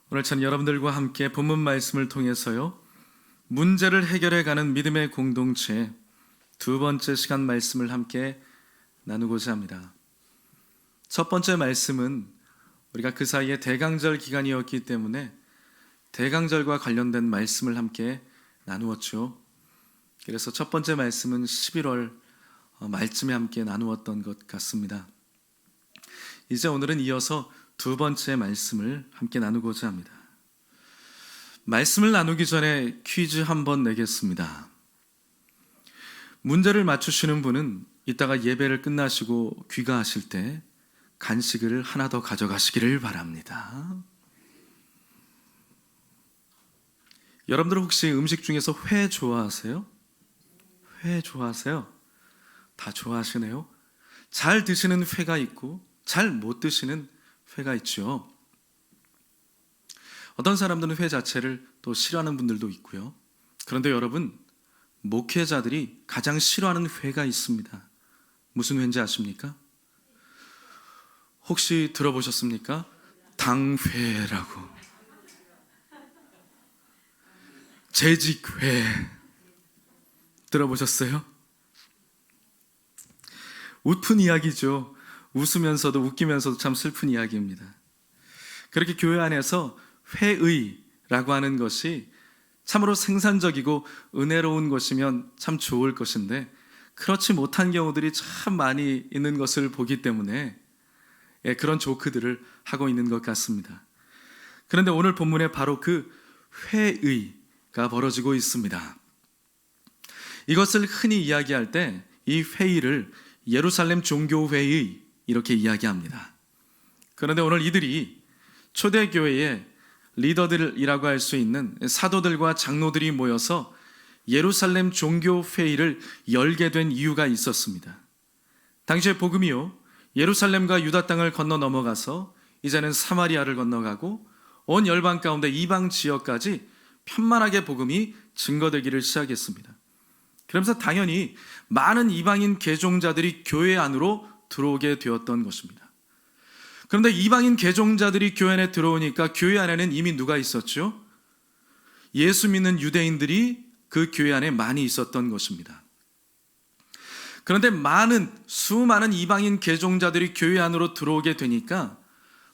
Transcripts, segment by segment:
오늘 저는 여러분들과 함께 본문 말씀을 통해서요, 문제를 해결해가는 믿음의 공동체 두 번째 시간 말씀을 함께 나누고자 합니다. 첫 번째 말씀은 우리가 그 사이에 대강절 기간이었기 때문에 대강절과 관련된 말씀을 함께 나누었죠. 그래서 첫 번째 말씀은 11월 말쯤에 함께 나누었던 것 같습니다. 이제 오늘은 이어서 두 번째 말씀을 함께 나누고자 합니다. 말씀을 나누기 전에 퀴즈 한번 내겠습니다. 문제를 맞추시는 분은 이따가 예배를 끝나시고 귀가하실 때 간식을 하나 더 가져가시기를 바랍니다. 여러분들 혹시 음식 중에서 회 좋아하세요? 회 좋아하세요? 다 좋아하시네요. 잘 드시는 회가 있고 잘 못 드시는 회가 있죠. 어떤 사람들은 회 자체를 또 싫어하는 분들도 있고요. 그런데 여러분, 목회자들이 가장 싫어하는 회가 있습니다. 무슨 회인지 아십니까? 혹시 들어보셨습니까? 당회라고. 재직회 들어보셨어요? 웃픈 이야기죠. 웃으면서도 웃기면서도 참 슬픈 이야기입니다. 그렇게 교회 안에서 회의라고 하는 것이 참으로 생산적이고 은혜로운 것이면 참 좋을 것인데, 그렇지 못한 경우들이 참 많이 있는 것을 보기 때문에 그런 조크들을 하고 있는 것 같습니다. 그런데 오늘 본문에 바로 그 회의가 벌어지고 있습니다. 이것을 흔히 이야기할 때 이 회의를 예루살렘 종교회의 이렇게 이야기합니다. 그런데 오늘 이들이 초대교회의 리더들이라고 할 수 있는 사도들과 장로들이 모여서 예루살렘 종교회의를 열게 된 이유가 있었습니다. 당시의 복음이요, 예루살렘과 유다 땅을 건너 넘어가서 이제는 사마리아를 건너가고 온 열방 가운데 이방 지역까지 편만하게 복음이 증거되기를 시작했습니다. 그러면서 당연히 많은 이방인 개종자들이 교회 안으로 들어오게 되었던 것입니다. 그런데 이방인 개종자들이 교회 안에 들어오니까 교회 안에는 이미 누가 있었죠? 예수 믿는 유대인들이 그 교회 안에 많이 있었던 것입니다. 그런데 수많은 이방인 개종자들이 교회 안으로 들어오게 되니까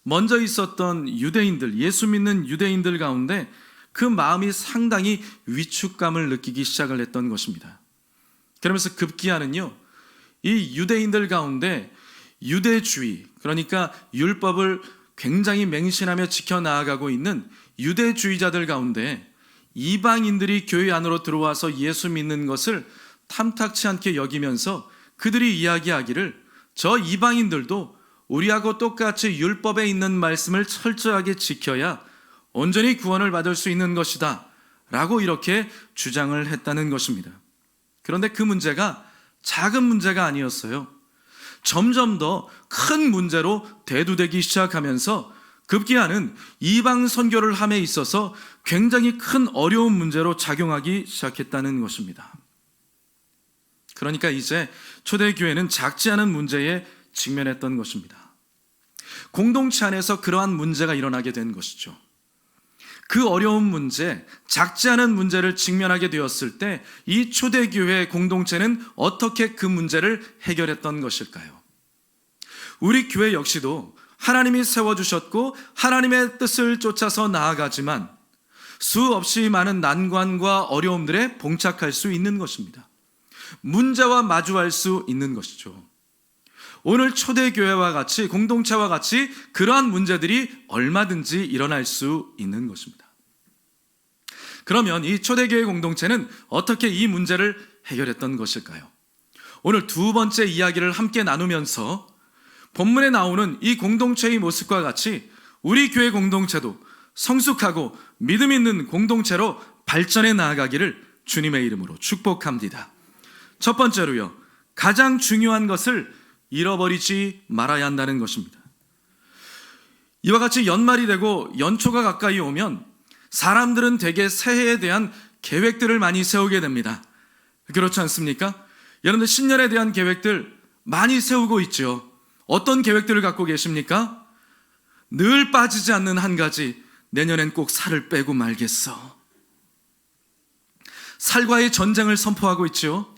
먼저 있었던 유대인들, 예수 믿는 유대인들 가운데 그 마음이 상당히 위축감을 느끼기 시작을 했던 것입니다. 그러면서 급기야는요, 이 유대인들 가운데 유대주의, 그러니까 율법을 굉장히 맹신하며 지켜나가고 있는 유대주의자들 가운데 이방인들이 교회 안으로 들어와서 예수 믿는 것을 탐탁치 않게 여기면서 그들이 이야기하기를, 저 이방인들도 우리하고 똑같이 율법에 있는 말씀을 철저하게 지켜야 온전히 구원을 받을 수 있는 것이다 라고 이렇게 주장을 했다는 것입니다. 그런데 그 문제가 작은 문제가 아니었어요. 점점 더 큰 문제로 대두되기 시작하면서 급기야는 이방 선교를 함에 있어서 굉장히 큰 어려운 문제로 작용하기 시작했다는 것입니다. 그러니까 이제 초대교회는 작지 않은 문제에 직면했던 것입니다. 공동체 안에서 그러한 문제가 일어나게 된 것이죠. 그 어려운 문제, 작지 않은 문제를 직면하게 되었을 때 이 초대교회 공동체는 어떻게 그 문제를 해결했던 것일까요? 우리 교회 역시도 하나님이 세워주셨고 하나님의 뜻을 쫓아서 나아가지만 수없이 많은 난관과 어려움들에 봉착할 수 있는 것입니다. 문제와 마주할 수 있는 것이죠. 오늘 초대교회와 같이, 공동체와 같이 그러한 문제들이 얼마든지 일어날 수 있는 것입니다. 그러면 이 초대교회 공동체는 어떻게 이 문제를 해결했던 것일까요? 오늘 두 번째 이야기를 함께 나누면서 본문에 나오는 이 공동체의 모습과 같이 우리 교회 공동체도 성숙하고 믿음 있는 공동체로 발전해 나아가기를 주님의 이름으로 축복합니다. 첫 번째로요, 가장 중요한 것을 잃어버리지 말아야 한다는 것입니다. 이와 같이 연말이 되고 연초가 가까이 오면 사람들은 대개 새해에 대한 계획들을 많이 세우게 됩니다. 그렇지 않습니까? 여러분들 신년에 대한 계획들 많이 세우고 있죠. 어떤 계획들을 갖고 계십니까? 늘 빠지지 않는 한 가지, 내년엔 꼭 살을 빼고 말겠어. 살과의 전쟁을 선포하고 있죠.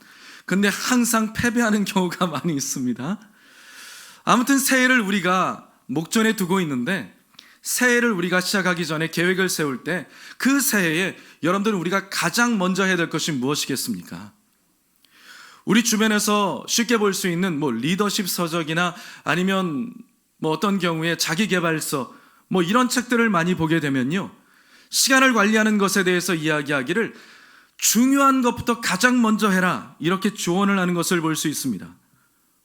근데 항상 패배하는 경우가 많이 있습니다. 아무튼 새해를 우리가 목전에 두고 있는데, 새해를 우리가 시작하기 전에 계획을 세울 때 그 새해에 여러분들은 우리가 가장 먼저 해야 될 것이 무엇이겠습니까? 우리 주변에서 쉽게 볼 수 있는 리더십 서적이나 아니면 어떤 경우에 자기개발서 이런 책들을 많이 보게 되면요, 시간을 관리하는 것에 대해서 이야기하기를 중요한 것부터 가장 먼저 해라, 이렇게 조언을 하는 것을 볼 수 있습니다.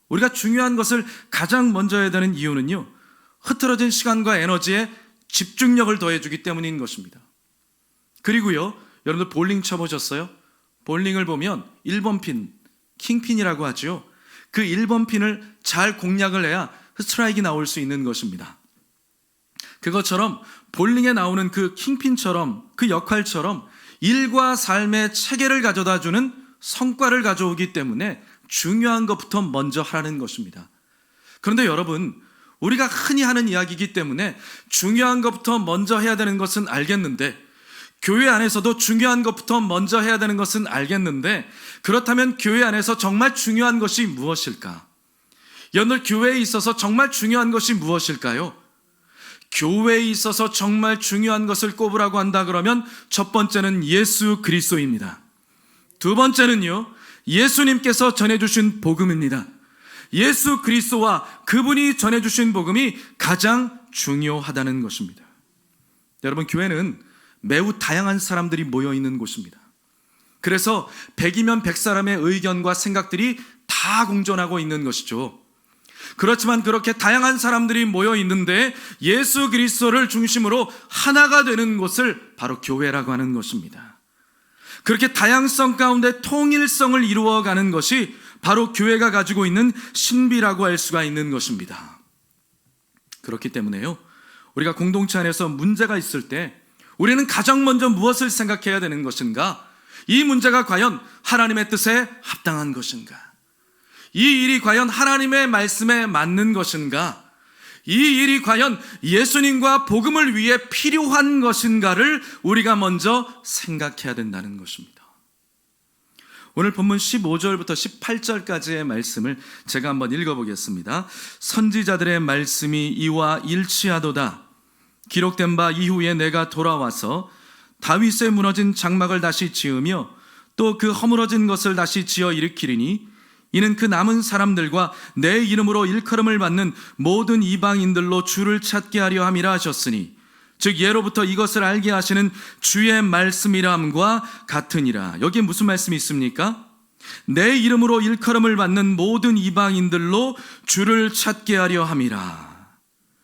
우리가 중요한 것을 가장 먼저 해야 되는 이유는요, 흐트러진 시간과 에너지에 집중력을 더해주기 때문인 것입니다. 그리고요, 여러분들 볼링 쳐보셨어요? 볼링을 보면 1번 핀, 킹핀이라고 하죠. 그 1번 핀을 잘 공략을 해야 스트라이크가 나올 수 있는 것입니다. 그것처럼 볼링에 나오는 그 킹핀처럼, 그 역할처럼 일과 삶의 체계를 가져다주는 성과를 가져오기 때문에 중요한 것부터 먼저 하라는 것입니다. 그런데 여러분, 우리가 흔히 하는 이야기이기 때문에 중요한 것부터 먼저 해야 되는 것은 알겠는데, 교회 안에서도 중요한 것부터 먼저 해야 되는 것은 알겠는데, 그렇다면 교회 안에서 정말 중요한 것이 무엇일까? 여러분들, 교회에 있어서 정말 중요한 것이 무엇일까요? 교회에 있어서 정말 중요한 것을 꼽으라고 한다 그러면 첫 번째는 예수 그리스도입니다. 두 번째는요, 예수님께서 전해주신 복음입니다. 예수 그리스도와 그분이 전해주신 복음이 가장 중요하다는 것입니다. 여러분, 교회는 매우 다양한 사람들이 모여있는 곳입니다. 그래서 100이면 100사람의 의견과 생각들이 다 공존하고 있는 것이죠. 그렇지만 그렇게 다양한 사람들이 모여 있는데 예수 그리스도를 중심으로 하나가 되는 곳을 바로 교회라고 하는 것입니다. 그렇게 다양성 가운데 통일성을 이루어가는 것이 바로 교회가 가지고 있는 신비라고 할 수가 있는 것입니다. 그렇기 때문에요, 우리가 공동체 안에서 문제가 있을 때 우리는 가장 먼저 무엇을 생각해야 되는 것인가? 이 문제가 과연 하나님의 뜻에 합당한 것인가? 이 일이 과연 하나님의 말씀에 맞는 것인가? 이 일이 과연 예수님과 복음을 위해 필요한 것인가를 우리가 먼저 생각해야 된다는 것입니다. 오늘 본문 15절부터 18절까지의 말씀을 제가 한번 읽어보겠습니다. 선지자들의 말씀이 이와 일치하도다. 기록된 바 이후에 내가 돌아와서 다윗의 무너진 장막을 다시 지으며 또 그 허물어진 것을 다시 지어 일으키리니 이는 그 남은 사람들과 내 이름으로 일컬음을 받는 모든 이방인들로 주를 찾게 하려 함이라 하셨으니, 즉 예로부터 이것을 알게 하시는 주의 말씀이라 함과 같으니라. 여기에 무슨 말씀이 있습니까? 내 이름으로 일컬음을 받는 모든 이방인들로 주를 찾게 하려 함이라.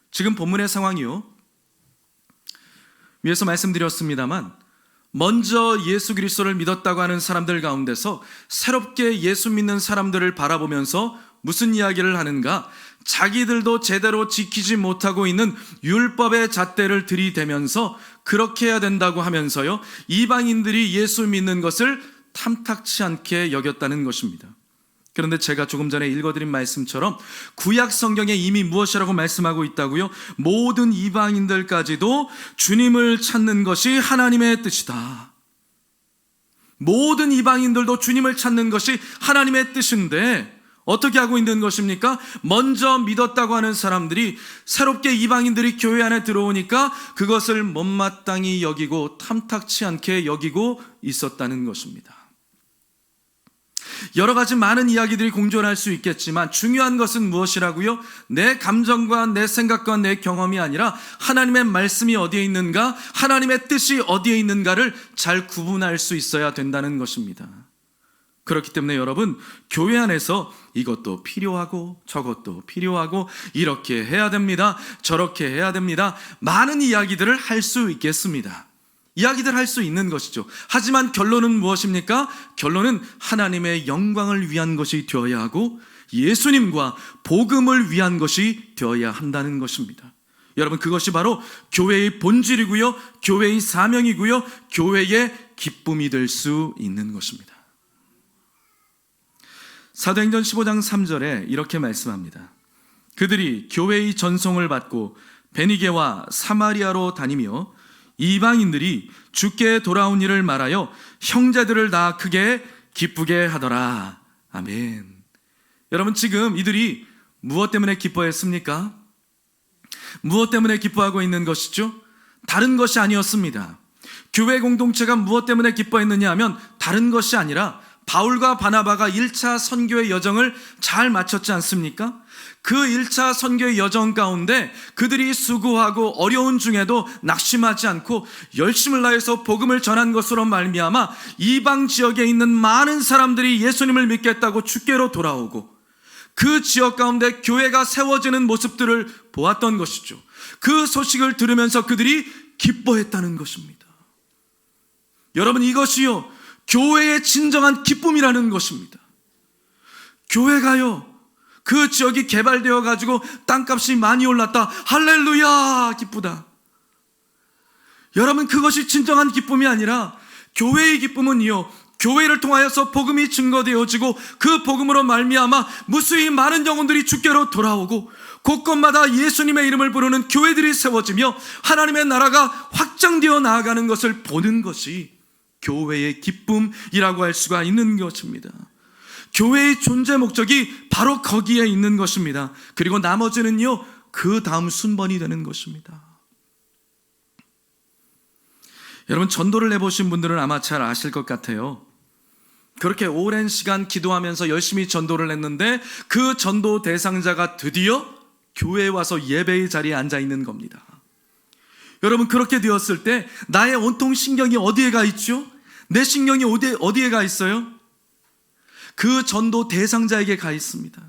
지금 본문의 상황이요, 위에서 말씀드렸습니다만 먼저 예수 그리스도를 믿었다고 하는 사람들 가운데서 새롭게 예수 믿는 사람들을 바라보면서 무슨 이야기를 하는가? 자기들도 제대로 지키지 못하고 있는 율법의 잣대를 들이대면서 그렇게 해야 된다고 하면서요, 이방인들이 예수 믿는 것을 탐탁치 않게 여겼다는 것입니다. 그런데 제가 조금 전에 읽어드린 말씀처럼 구약 성경에 이미 무엇이라고 말씀하고 있다고요? 모든 이방인들까지도 주님을 찾는 것이 하나님의 뜻이다. 모든 이방인들도 주님을 찾는 것이 하나님의 뜻인데 어떻게 하고 있는 것입니까? 먼저 믿었다고 하는 사람들이 새롭게 이방인들이 교회 안에 들어오니까 그것을 못마땅히 여기고 탐탁치 않게 여기고 있었다는 것입니다. 여러 가지 많은 이야기들이 공존할 수 있겠지만 중요한 것은 무엇이라고요? 내 감정과 내 생각과 내 경험이 아니라 하나님의 말씀이 어디에 있는가, 하나님의 뜻이 어디에 있는가를 잘 구분할 수 있어야 된다는 것입니다. 그렇기 때문에 여러분, 교회 안에서 이것도 필요하고 저것도 필요하고 이렇게 해야 됩니다, 저렇게 해야 됩니다, 많은 이야기들을 할 수 있겠습니다. 이야기들 할 수 있는 것이죠. 하지만 결론은 무엇입니까? 결론은 하나님의 영광을 위한 것이 되어야 하고 예수님과 복음을 위한 것이 되어야 한다는 것입니다. 여러분, 그것이 바로 교회의 본질이고요, 교회의 사명이고요, 교회의 기쁨이 될 수 있는 것입니다. 사도행전 15장 3절에 이렇게 말씀합니다. 그들이 교회의 전송을 받고 베니게와 사마리아로 다니며 이방인들이 주께 돌아온 일을 말하여 형제들을 다 크게 기쁘게 하더라. 아멘. 여러분, 지금 이들이 무엇 때문에 기뻐했습니까? 무엇 때문에 기뻐하고 있는 것이죠? 다른 것이 아니었습니다. 교회 공동체가 무엇 때문에 기뻐했느냐 하면 다른 것이 아니라 바울과 바나바가 1차 선교의 여정을 잘 마쳤지 않습니까? 그 1차 선교의 여정 가운데 그들이 수고하고 어려운 중에도 낙심하지 않고 열심을 다해서 복음을 전한 것으로 말미암아 이방 지역에 있는 많은 사람들이 예수님을 믿겠다고 주께로 돌아오고 그 지역 가운데 교회가 세워지는 모습들을 보았던 것이죠. 그 소식을 들으면서 그들이 기뻐했다는 것입니다. 여러분, 이것이요 교회의 진정한 기쁨이라는 것입니다. 교회가요 그 지역이 개발되어 가지고 땅값이 많이 올랐다. 할렐루야, 기쁘다. 여러분, 그것이 진정한 기쁨이 아니라 교회의 기쁨은요 교회를 통하여서 복음이 증거되어지고 그 복음으로 말미암아 무수히 많은 영혼들이 주께로 돌아오고 곳곳마다 예수님의 이름을 부르는 교회들이 세워지며 하나님의 나라가 확장되어 나아가는 것을 보는 것이 교회의 기쁨이라고 할 수가 있는 것입니다. 교회의 존재 목적이 바로 거기에 있는 것입니다. 그리고 나머지는요 그 다음 순번이 되는 것입니다. 여러분, 전도를 해보신 분들은 아마 잘 아실 것 같아요. 그렇게 오랜 시간 기도하면서 열심히 전도를 했는데 그 전도 대상자가 드디어 교회에 와서 예배의 자리에 앉아 있는 겁니다. 여러분, 그렇게 되었을 때 나의 온통 신경이 어디에 가 있죠? 내 신경이 어디에 가 있어요? 그 전도 대상자에게 가 있습니다.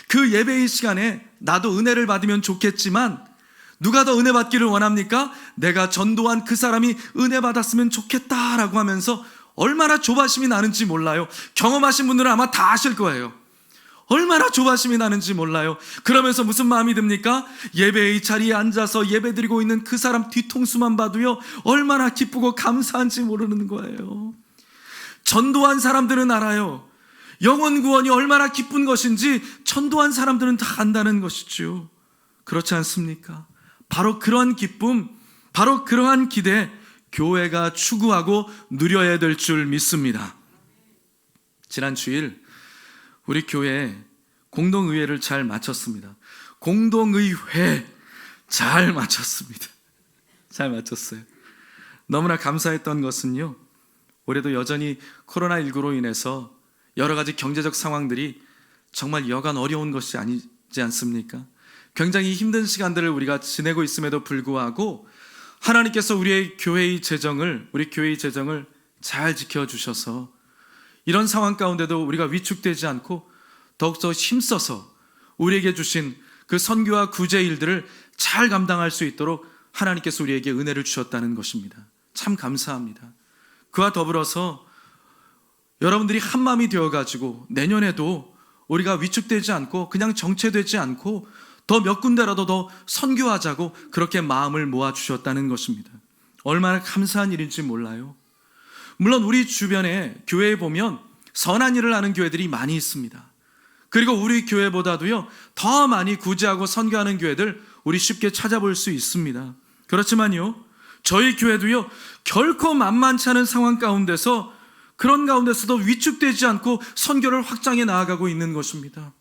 그 예배의 시간에 나도 은혜를 받으면 좋겠지만 누가 더 은혜 받기를 원합니까? 내가 전도한 그 사람이 은혜 받았으면 좋겠다라고 하면서 얼마나 조바심이 나는지 몰라요. 경험하신 분들은 아마 다 아실 거예요. 얼마나 조바심이 나는지 몰라요. 그러면서 무슨 마음이 듭니까? 예배의 자리에 앉아서 예배드리고 있는 그 사람 뒤통수만 봐도요 얼마나 기쁘고 감사한지 모르는 거예요. 전도한 사람들은 알아요. 영혼 구원이 얼마나 기쁜 것인지 전도한 사람들은 다 안다는 것이죠. 그렇지 않습니까? 바로 그러한 기쁨, 바로 그러한 기대 교회가 추구하고 누려야 될 줄 믿습니다. 지난 주일 우리 교회 공동의회를 잘 마쳤습니다. 공동의회 잘 마쳤습니다. 잘 마쳤어요. 너무나 감사했던 것은요 올해도 여전히 코로나19로 인해서 여러 가지 경제적 상황들이 정말 여간 어려운 것이 아니지 않습니까? 굉장히 힘든 시간들을 우리가 지내고 있음에도 불구하고 하나님께서 우리 교회의 재정을 잘 지켜주셔서 이런 상황 가운데도 우리가 위축되지 않고 더욱더 힘써서 우리에게 주신 그 선교와 구제 일들을 잘 감당할 수 있도록 하나님께서 우리에게 은혜를 주셨다는 것입니다. 참 감사합니다. 그와 더불어서 여러분들이 한마음이 되어가지고 내년에도 우리가 위축되지 않고 그냥 정체되지 않고 더 몇 군데라도 더 선교하자고 그렇게 마음을 모아주셨다는 것입니다. 얼마나 감사한 일인지 몰라요. 물론 우리 주변에 교회에 보면 선한 일을 하는 교회들이 많이 있습니다. 그리고 우리 교회보다도요 더 많이 구제하고 선교하는 교회들 우리 쉽게 찾아볼 수 있습니다. 그렇지만요 저희 교회도요 결코 만만치 않은 상황 가운데서 그런 가운데서도 위축되지 않고 선교를 확장해 나아가고 있는 것입니다.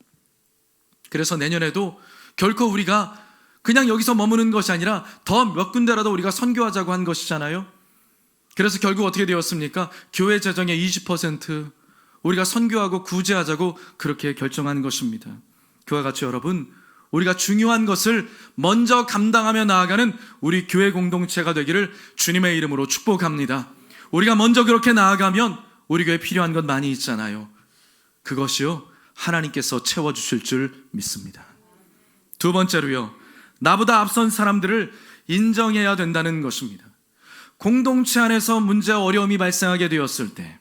그래서 내년에도 결코 우리가 그냥 여기서 머무는 것이 아니라 더 몇 군데라도 우리가 선교하자고 한 것이잖아요. 그래서 결국 어떻게 되었습니까? 교회 재정의 20% 우리가 선교하고 구제하자고 그렇게 결정한 것입니다. 그와 같이 여러분, 우리가 중요한 것을 먼저 감당하며 나아가는 우리 교회 공동체가 되기를 주님의 이름으로 축복합니다. 우리가 먼저 그렇게 나아가면 우리 교회에 필요한 것 많이 있잖아요. 그것이요 하나님께서 채워주실 줄 믿습니다. 두 번째로요, 나보다 앞선 사람들을 인정해야 된다는 것입니다. 공동체 안에서 문제와 어려움이 발생하게 되었을 때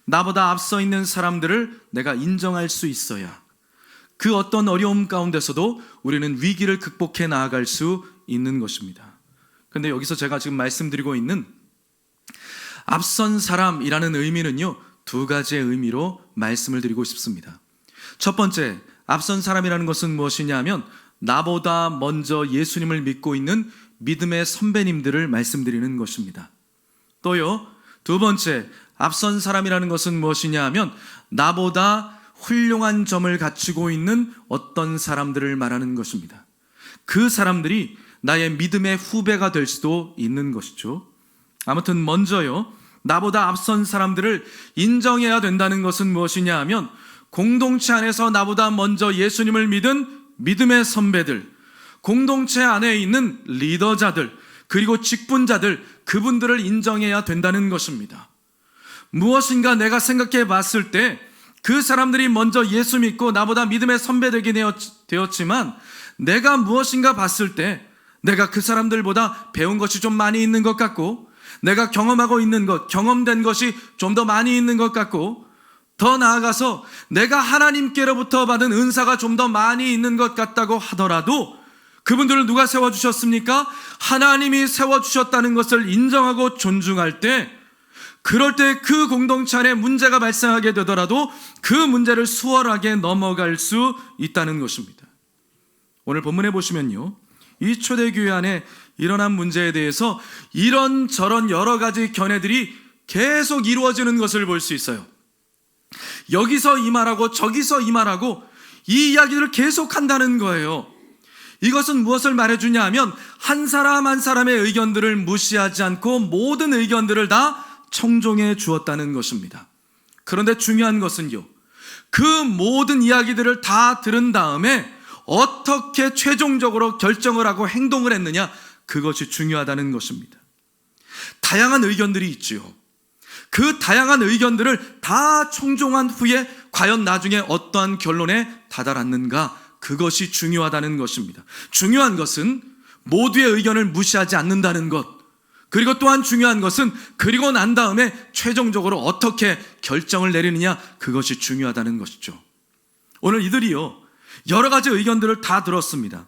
나보다 앞서 있는 사람들을 내가 인정할 수 있어야 그 어떤 어려움 가운데서도 우리는 위기를 극복해 나아갈 수 있는 것입니다. 그런데 여기서 제가 지금 말씀드리고 있는 앞선 사람이라는 의미는요 두 가지의 의미로 말씀을 드리고 싶습니다. 첫 번째, 앞선 사람이라는 것은 무엇이냐 하면 나보다 먼저 예수님을 믿고 있는 믿음의 선배님들을 말씀드리는 것입니다. 또요, 두 번째, 앞선 사람이라는 것은 무엇이냐 하면 나보다 훌륭한 점을 갖추고 있는 어떤 사람들을 말하는 것입니다. 그 사람들이 나의 믿음의 후배가 될 수도 있는 것이죠. 아무튼 먼저요, 나보다 앞선 사람들을 인정해야 된다는 것은 무엇이냐 하면 공동체 안에서 나보다 먼저 예수님을 믿은 믿음의 선배들, 공동체 안에 있는 리더자들, 그리고 직분자들, 그분들을 인정해야 된다는 것입니다. 무엇인가 내가 생각해 봤을 때 그 사람들이 먼저 예수 믿고 나보다 믿음의 선배되게 되었지만 내가 무엇인가 봤을 때 내가 그 사람들보다 배운 것이 좀 많이 있는 것 같고, 내가 경험하고 있는 것, 경험된 것이 좀 더 많이 있는 것 같고, 더 나아가서 내가 하나님께로부터 받은 은사가 좀 더 많이 있는 것 같다고 하더라도 그분들을 누가 세워주셨습니까? 하나님이 세워주셨다는 것을 인정하고 존중할 때, 그럴 때 그 공동체 안에 문제가 발생하게 되더라도 그 문제를 수월하게 넘어갈 수 있다는 것입니다. 오늘 본문에 보시면요, 이 초대교회 안에 일어난 문제에 대해서 이런저런 여러 가지 견해들이 계속 이루어지는 것을 볼 수 있어요. 여기서 이 말하고 저기서 이 말하고 이 이야기를 계속한다는 거예요. 이것은 무엇을 말해주냐 하면 한 사람 한 사람의 의견들을 무시하지 않고 모든 의견들을 다 청종해 주었다는 것입니다. 그런데 중요한 것은요, 그 모든 이야기들을 다 들은 다음에 어떻게 최종적으로 결정을 하고 행동을 했느냐, 그것이 중요하다는 것입니다. 다양한 의견들이 있지요. 그 다양한 의견들을 다 청종한 후에 과연 나중에 어떠한 결론에 다다랐는가, 그것이 중요하다는 것입니다. 중요한 것은 모두의 의견을 무시하지 않는다는 것, 그리고 또한 중요한 것은 그리고 난 다음에 최종적으로 어떻게 결정을 내리느냐, 그것이 중요하다는 것이죠. 오늘 이들이요, 여러 가지 의견들을 다 들었습니다.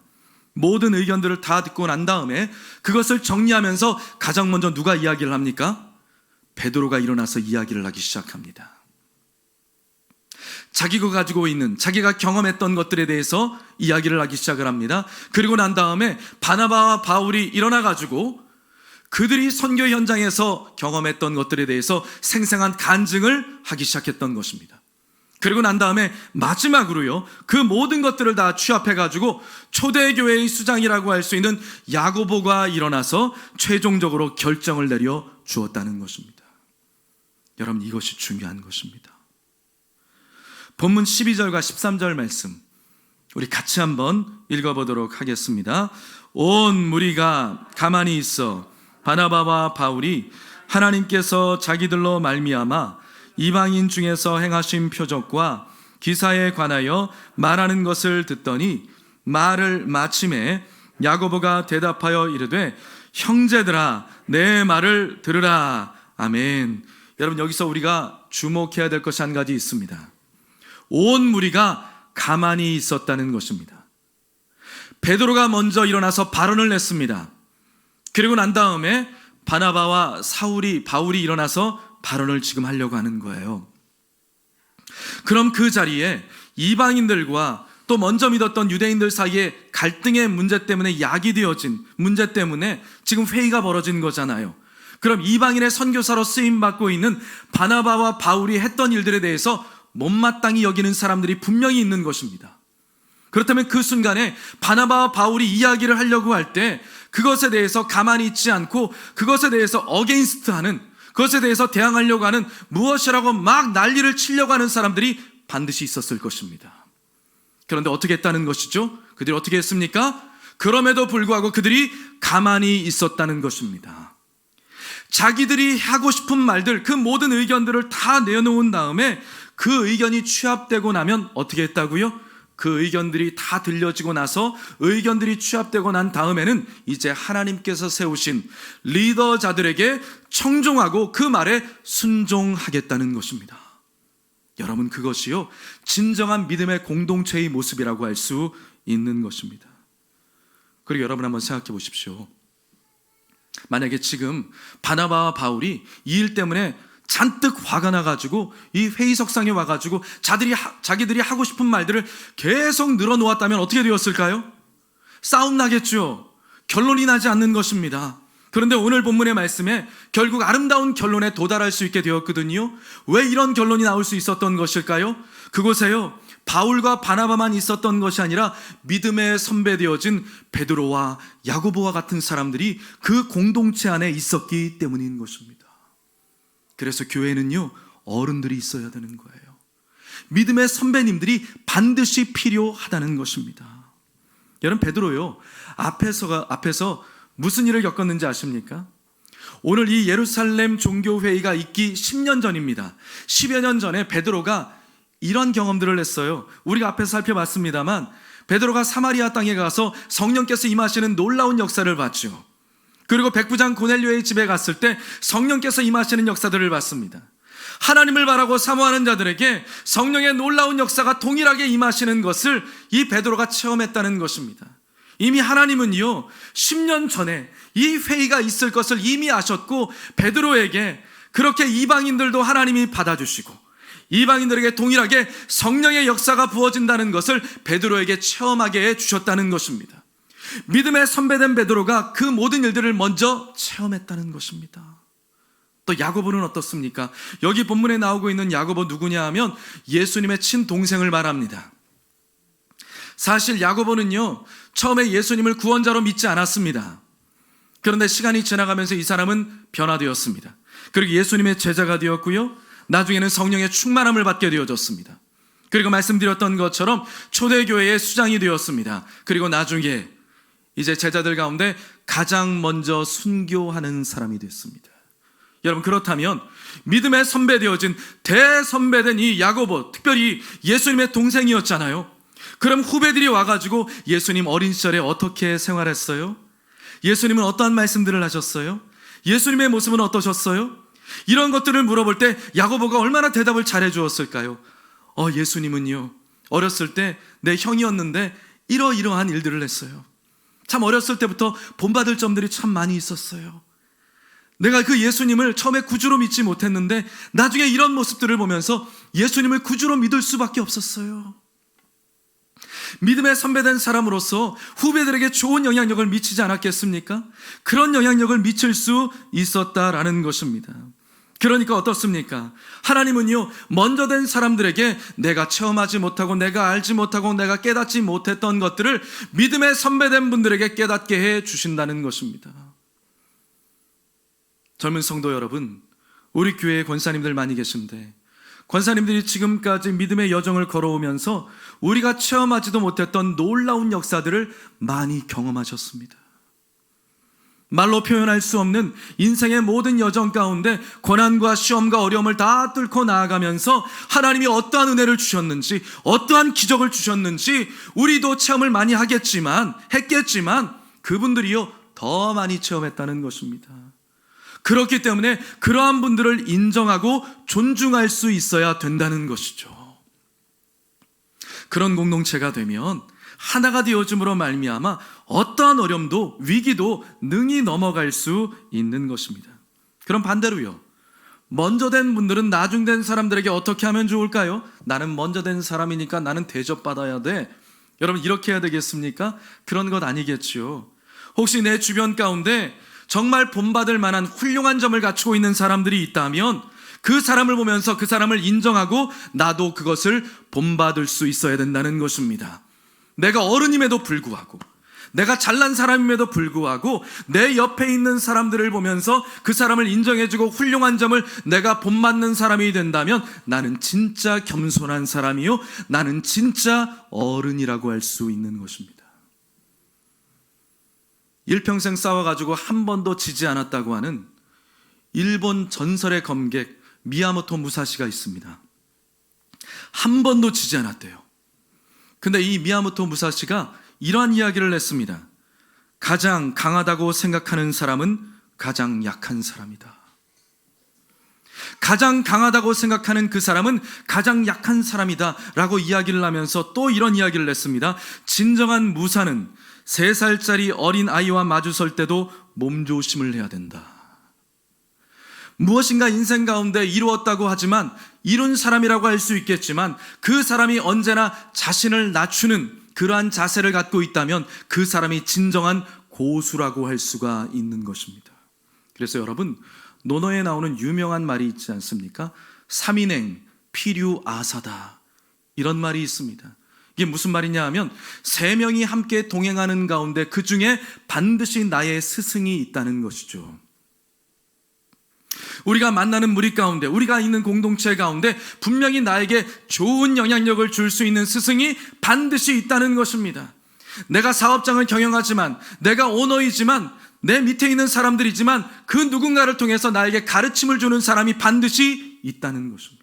모든 의견들을 다 듣고 난 다음에 그것을 정리하면서 가장 먼저 누가 이야기를 합니까? 베드로가 일어나서 이야기를 하기 시작합니다. 자기가 가지고 있는, 자기가 경험했던 것들에 대해서 이야기를 하기 시작을 합니다. 그리고 난 다음에 바나바와 바울이 일어나가지고 그들이 선교 현장에서 경험했던 것들에 대해서 생생한 간증을 하기 시작했던 것입니다. 그리고 난 다음에 마지막으로요, 그 모든 것들을 다 취합해가지고 초대교회의 수장이라고 할 수 있는 야고보가 일어나서 최종적으로 결정을 내려 주었다는 것입니다. 여러분, 이것이 중요한 것입니다. 본문 12절과 13절 말씀 우리 같이 한번 읽어보도록 하겠습니다. 온 무리가 가만히 있어 바나바와 바울이 하나님께서 자기들로 말미암아 이방인 중에서 행하신 표적과 기사에 관하여 말하는 것을 듣더니 말을 마침에 야고보가 대답하여 이르되 형제들아 내 말을 들으라. 아멘. 여러분, 여기서 우리가 주목해야 될 것이 한 가지 있습니다. 온 무리가 가만히 있었다는 것입니다. 베드로가 먼저 일어나서 발언을 냈습니다. 그리고 난 다음에 바나바와 바울이 일어나서 발언을 지금 하려고 하는 거예요. 그럼 그 자리에 이방인들과 또 먼저 믿었던 유대인들 사이에 갈등의 문제 때문에 야기되어진 문제 때문에 지금 회의가 벌어진 거잖아요. 그럼 이방인의 선교사로 쓰임받고 있는 바나바와 바울이 했던 일들에 대해서 못마땅히 여기는 사람들이 분명히 있는 것입니다. 그렇다면 그 순간에 바나바와 바울이 이야기를 하려고 할 때 그것에 대해서 가만히 있지 않고 그것에 대해서 어게인스트하는, 그것에 대해서 대항하려고 하는, 무엇이라고 막 난리를 치려고 하는 사람들이 반드시 있었을 것입니다. 그런데 어떻게 했다는 것이죠? 그들이 어떻게 했습니까? 그럼에도 불구하고 그들이 가만히 있었다는 것입니다. 자기들이 하고 싶은 말들, 그 모든 의견들을 다 내놓은 다음에 그 의견이 취합되고 나면 어떻게 했다고요? 그 의견들이 다 들려지고 나서 의견들이 취합되고 난 다음에는 이제 하나님께서 세우신 리더자들에게 청종하고 그 말에 순종하겠다는 것입니다. 여러분, 그것이요 진정한 믿음의 공동체의 모습이라고 할 수 있는 것입니다. 그리고 여러분 한번 생각해 보십시오. 만약에 지금 바나바와 바울이 이 일 때문에 잔뜩 화가 나가지고 이 회의석상에 와가지고 자기들이 하고 싶은 말들을 계속 늘어놓았다면 어떻게 되었을까요? 싸움 나겠죠. 결론이 나지 않는 것입니다. 그런데 오늘 본문의 말씀에 결국 아름다운 결론에 도달할 수 있게 되었거든요. 왜 이런 결론이 나올 수 있었던 것일까요? 그곳에요, 바울과 바나바만 있었던 것이 아니라 믿음의 선배되어진 베드로와 야고보와 같은 사람들이 그 공동체 안에 있었기 때문인 것입니다. 그래서 교회는요, 어른들이 있어야 되는 거예요. 믿음의 선배님들이 반드시 필요하다는 것입니다. 여러분, 베드로요, 앞에서 무슨 일을 겪었는지 아십니까? 오늘 이 예루살렘 종교회의가 있기 10년 전입니다. 10여 년 전에 베드로가 이런 경험들을 했어요. 우리가 앞에서 살펴봤습니다만 베드로가 사마리아 땅에 가서 성령께서 임하시는 놀라운 역사를 봤죠. 그리고 백부장 고넬료의 집에 갔을 때 성령께서 임하시는 역사들을 봤습니다. 하나님을 바라고 사모하는 자들에게 성령의 놀라운 역사가 동일하게 임하시는 것을 이 베드로가 체험했다는 것입니다. 이미 하나님은요, 10년 전에 이 회의가 있을 것을 이미 아셨고 베드로에게 그렇게 이방인들도 하나님이 받아주시고 이방인들에게 동일하게 성령의 역사가 부어진다는 것을 베드로에게 체험하게 해주셨다는 것입니다. 믿음의 선배된 베드로가 그 모든 일들을 먼저 체험했다는 것입니다. 또 야고보는 어떻습니까? 여기 본문에 나오고 있는 야고보 누구냐 하면 예수님의 친동생을 말합니다. 사실 야고보는요, 처음에 예수님을 구원자로 믿지 않았습니다. 그런데 시간이 지나가면서 이 사람은 변화되었습니다. 그리고 예수님의 제자가 되었고요, 나중에는 성령의 충만함을 받게 되어졌습니다. 그리고 말씀드렸던 것처럼 초대교회의 수장이 되었습니다. 그리고 나중에 이제 제자들 가운데 가장 먼저 순교하는 사람이 됐습니다. 여러분, 그렇다면 믿음의 선배되어진 대선배된 이 야고보, 특별히 예수님의 동생이었잖아요. 그럼 후배들이 와가지고 예수님 어린 시절에 어떻게 생활했어요? 예수님은 어떠한 말씀들을 하셨어요? 예수님의 모습은 어떠셨어요? 이런 것들을 물어볼 때 야고보가 얼마나 대답을 잘해 주었을까요? 예수님은요, 어렸을 때 내 형이었는데 이러이러한 일들을 했어요. 참 어렸을 때부터 본받을 점들이 참 많이 있었어요. 내가 그 예수님을 처음에 구주로 믿지 못했는데 나중에 이런 모습들을 보면서 예수님을 구주로 믿을 수밖에 없었어요. 믿음의 선배된 사람으로서 후배들에게 좋은 영향력을 미치지 않았겠습니까? 그런 영향력을 미칠 수 있었다라는 것입니다. 그러니까 어떻습니까? 하나님은요, 먼저 된 사람들에게 내가 체험하지 못하고 내가 알지 못하고 내가 깨닫지 못했던 것들을 믿음의 선배된 분들에게 깨닫게 해 주신다는 것입니다. 젊은 성도 여러분, 우리 교회에 권사님들 많이 계신데 권사님들이 지금까지 믿음의 여정을 걸어오면서 우리가 체험하지도 못했던 놀라운 역사들을 많이 경험하셨습니다. 말로 표현할 수 없는 인생의 모든 여정 가운데 고난과 시험과 어려움을 다 뚫고 나아가면서 하나님이 어떠한 은혜를 주셨는지, 어떠한 기적을 주셨는지 우리도 체험을 많이 했겠지만 그분들이요, 더 많이 체험했다는 것입니다. 그렇기 때문에 그러한 분들을 인정하고 존중할 수 있어야 된다는 것이죠. 그런 공동체가 되면 하나가 되어줌으로 말미암아 어떠한 어려움도 위기도 능히 넘어갈 수 있는 것입니다. 그럼 반대로요, 먼저 된 분들은 나중 된 사람들에게 어떻게 하면 좋을까요? 나는 먼저 된 사람이니까 나는 대접받아야 돼. 여러분, 이렇게 해야 되겠습니까? 그런 것 아니겠죠. 혹시 내 주변 가운데 정말 본받을 만한 훌륭한 점을 갖추고 있는 사람들이 있다면 그 사람을 보면서 그 사람을 인정하고 나도 그것을 본받을 수 있어야 된다는 것입니다. 내가 어른임에도 불구하고, 내가 잘난 사람임에도 불구하고 내 옆에 있는 사람들을 보면서 그 사람을 인정해주고 훌륭한 점을 내가 본받는 사람이 된다면 나는 진짜 겸손한 사람이요, 나는 진짜 어른이라고 할 수 있는 것입니다. 일평생 싸워가지고 한 번도 지지 않았다고 하는 일본 전설의 검객 미야모토 무사시가 있습니다. 한 번도 지지 않았대요. 근데 이 미야모토 무사시가 이러한 이야기를 했습니다. 가장 강하다고 생각하는 사람은 가장 약한 사람이다. 가장 강하다고 생각하는 그 사람은 가장 약한 사람이다 라고 이야기를 하면서 또 이런 이야기를 했습니다. 진정한 무사는 3살짜리 어린 아이와 마주설 때도 몸조심을 해야 된다. 무엇인가 인생 가운데 이루었다고 하지만, 이룬 사람이라고 할 수 있겠지만 그 사람이 언제나 자신을 낮추는 그러한 자세를 갖고 있다면 그 사람이 진정한 고수라고 할 수가 있는 것입니다. 그래서 여러분, 논어에 나오는 유명한 말이 있지 않습니까? 삼인행 필유아사다, 이런 말이 있습니다. 이게 무슨 말이냐 하면, 세 명이 함께 동행하는 가운데 그 중에 반드시 나의 스승이 있다는 것이죠. 우리가 만나는 무리 가운데, 우리가 있는 공동체 가운데 분명히 나에게 좋은 영향력을 줄 수 있는 스승이 반드시 있다는 것입니다. 내가 사업장을 경영하지만, 내가 오너이지만, 내 밑에 있는 사람들이지만 그 누군가를 통해서 나에게 가르침을 주는 사람이 반드시 있다는 것입니다.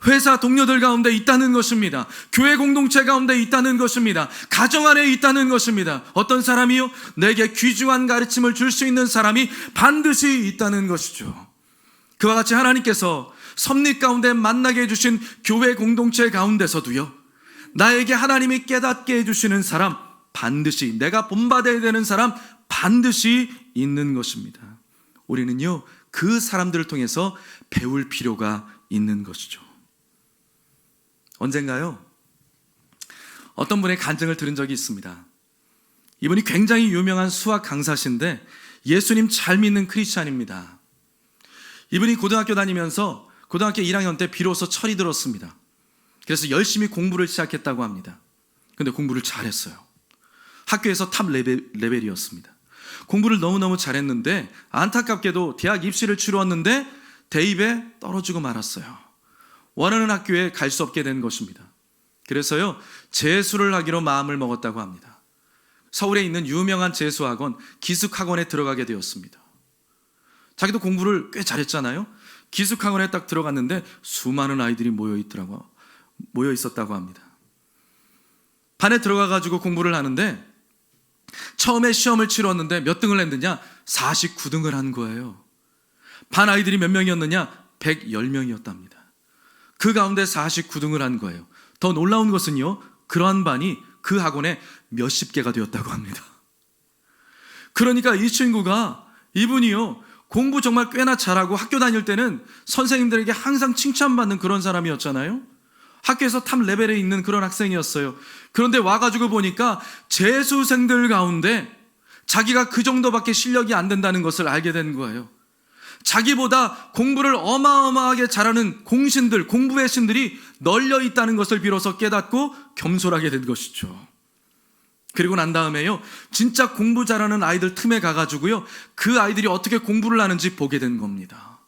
회사 동료들 가운데 있다는 것입니다. 교회 공동체 가운데 있다는 것입니다. 가정 안에 있다는 것입니다. 어떤 사람이요? 내게 귀중한 가르침을 줄 수 있는 사람이 반드시 있다는 것이죠. 그와 같이 하나님께서 섭리 가운데 만나게 해주신 교회 공동체 가운데서도요, 나에게 하나님이 깨닫게 해주시는 사람, 반드시 내가 본받아야 되는 사람 반드시 있는 것입니다. 우리는요, 그 사람들을 통해서 배울 필요가 있는 것이죠. 언젠가요, 어떤 분의 간증을 들은 적이 있습니다. 이분이 굉장히 유명한 수학 강사신데 예수님 잘 믿는 크리스찬입니다. 이분이 고등학교 다니면서 고등학교 1학년 때 비로소 철이 들었습니다. 그래서 열심히 공부를 시작했다고 합니다. 근데 공부를 잘했어요. 학교에서 탑 레벨이었습니다. 공부를 너무너무 잘했는데 안타깝게도 대학 입시를 치루었는데 대입에 떨어지고 말았어요. 원하는 학교에 갈 수 없게 된 것입니다. 그래서요, 재수를 하기로 마음을 먹었다고 합니다. 서울에 있는 유명한 재수학원, 기숙학원에 들어가게 되었습니다. 자기도 공부를 꽤 잘했잖아요. 기숙학원에 딱 들어갔는데 수많은 아이들이 모여 있었다고 합니다. 반에 들어가가지고 공부를 하는데 처음에 시험을 치렀는데 몇 등을 했느냐? 49등을 한 거예요. 반 아이들이 몇 명이었느냐? 110명이었답니다. 그 가운데 49등을 한 거예요. 더 놀라운 것은요, 그러한 반이 그 학원에 몇십 개가 되었다고 합니다. 그러니까 이 친구가, 이분이요, 공부 정말 꽤나 잘하고 학교 다닐 때는 선생님들에게 항상 칭찬받는 그런 사람이었잖아요. 학교에서 탑 레벨에 있는 그런 학생이었어요. 그런데 와가지고 보니까 재수생들 가운데 자기가 그 정도밖에 실력이 안 된다는 것을 알게 된 거예요. 자기보다 공부를 어마어마하게 잘하는 공신들, 공부의 신들이 널려 있다는 것을 비로소 깨닫고 겸손하게 된 것이죠. 그리고 난 다음에요, 진짜 공부 잘하는 아이들 틈에 가가지고요, 그 아이들이 어떻게 공부를 하는지 보게 된 겁니다.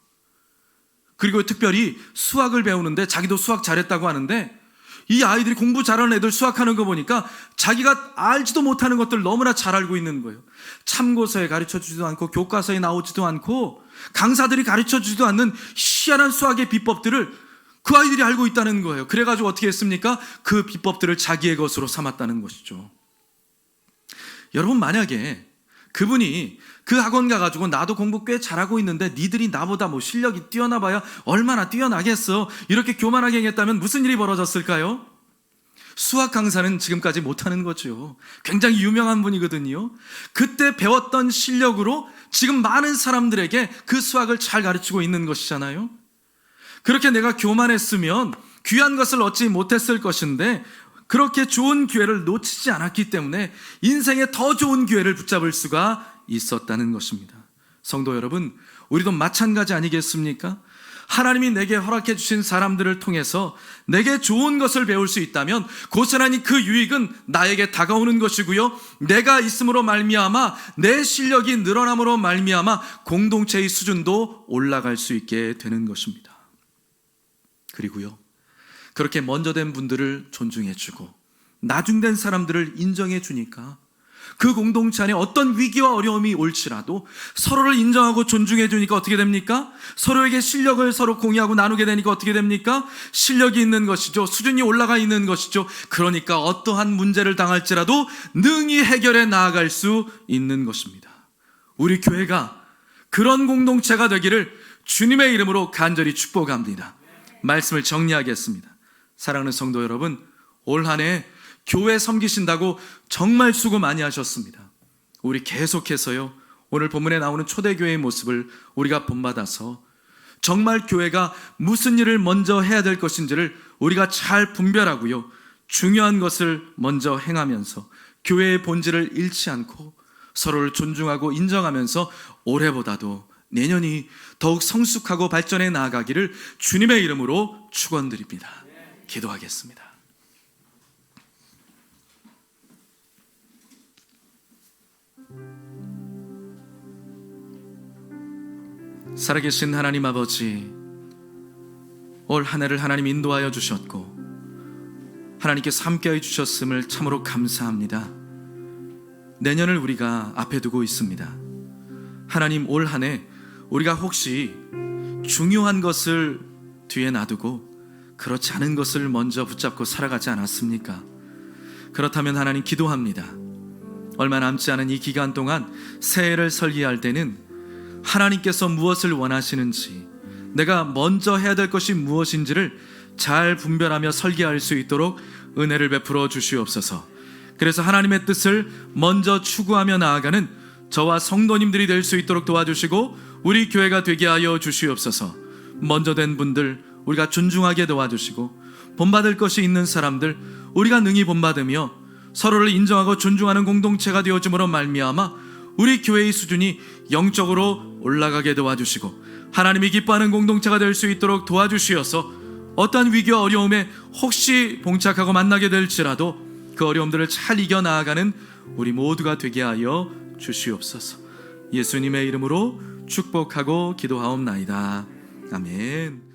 그리고 특별히 수학을 배우는데, 자기도 수학 잘했다고 하는데, 이 아이들이 공부 잘하는 애들 수학하는 거 보니까 자기가 알지도 못하는 것들 너무나 잘 알고 있는 거예요. 참고서에 가르쳐주지도 않고 교과서에 나오지도 않고 강사들이 가르쳐주지도 않는 희한한 수학의 비법들을 그 아이들이 알고 있다는 거예요. 그래가지고 어떻게 했습니까? 그 비법들을 자기의 것으로 삼았다는 것이죠. 여러분, 만약에 그분이 그 학원 가가지고 나도 공부 꽤 잘하고 있는데 니들이 나보다 뭐 실력이 뛰어나봐야 얼마나 뛰어나겠어, 이렇게 교만하게 얘기했다면 무슨 일이 벌어졌을까요? 수학 강사는 지금까지 못하는 거죠. 굉장히 유명한 분이거든요. 그때 배웠던 실력으로 지금 많은 사람들에게 그 수학을 잘 가르치고 있는 것이잖아요. 그렇게 내가 교만했으면 귀한 것을 얻지 못했을 것인데, 그렇게 좋은 기회를 놓치지 않았기 때문에 인생에 더 좋은 기회를 붙잡을 수가 있었다는 것입니다. 성도 여러분, 우리도 마찬가지 아니겠습니까? 하나님이 내게 허락해 주신 사람들을 통해서 내게 좋은 것을 배울 수 있다면 고스란히 그 유익은 나에게 다가오는 것이고요, 내가 있음으로 말미암아 내 실력이 늘어남으로 말미암아 공동체의 수준도 올라갈 수 있게 되는 것입니다. 그리고요, 그렇게 먼저 된 분들을 존중해 주고 나중된 사람들을 인정해 주니까 그 공동체 안에 어떤 위기와 어려움이 올지라도 서로를 인정하고 존중해 주니까 어떻게 됩니까? 서로에게 실력을 서로 공유하고 나누게 되니까 어떻게 됩니까? 실력이 있는 것이죠. 수준이 올라가 있는 것이죠. 그러니까 어떠한 문제를 당할지라도 능히 해결해 나아갈 수 있는 것입니다. 우리 교회가 그런 공동체가 되기를 주님의 이름으로 간절히 축복합니다. 말씀을 정리하겠습니다. 사랑하는 성도 여러분, 올 한 해 교회 섬기신다고 정말 수고 많이 하셨습니다. 우리 계속해서요, 오늘 본문에 나오는 초대교회의 모습을 우리가 본받아서 정말 교회가 무슨 일을 먼저 해야 될 것인지를 우리가 잘 분별하고요, 중요한 것을 먼저 행하면서 교회의 본질을 잃지 않고 서로를 존중하고 인정하면서 올해보다도 내년이 더욱 성숙하고 발전해 나아가기를 주님의 이름으로 축원드립니다. 기도하겠습니다. 살아계신 하나님 아버지, 올 한 해를 하나님 인도하여 주셨고 하나님께서 함께해 주셨음을 참으로 감사합니다. 내년을 우리가 앞에 두고 있습니다. 하나님, 올 한 해 우리가 혹시 중요한 것을 뒤에 놔두고 그렇지 않은 것을 먼저 붙잡고 살아가지 않았습니까? 그렇다면 하나님, 기도합니다. 얼마 남지 않은 이 기간 동안 새해를 설계할 때는 하나님께서 무엇을 원하시는지, 내가 먼저 해야 될 것이 무엇인지를 잘 분별하며 설계할 수 있도록 은혜를 베풀어 주시옵소서. 그래서 하나님의 뜻을 먼저 추구하며 나아가는 저와 성도님들이 될 수 있도록 도와주시고 우리 교회가 되게 하여 주시옵소서. 먼저 된 분들 우리가 존중하게 도와주시고, 본받을 것이 있는 사람들 우리가 능히 본받으며 서로를 인정하고 존중하는 공동체가 되어줌으로 말미암아 우리 교회의 수준이 영적으로 올라가게 도와주시고 하나님이 기뻐하는 공동체가 될 수 있도록 도와주시어서 어떠한 위기와 어려움에 혹시 봉착하고 만나게 될지라도 그 어려움들을 잘 이겨나가는 우리 모두가 되게 하여 주시옵소서. 예수님의 이름으로 축복하고 기도하옵나이다. 아멘.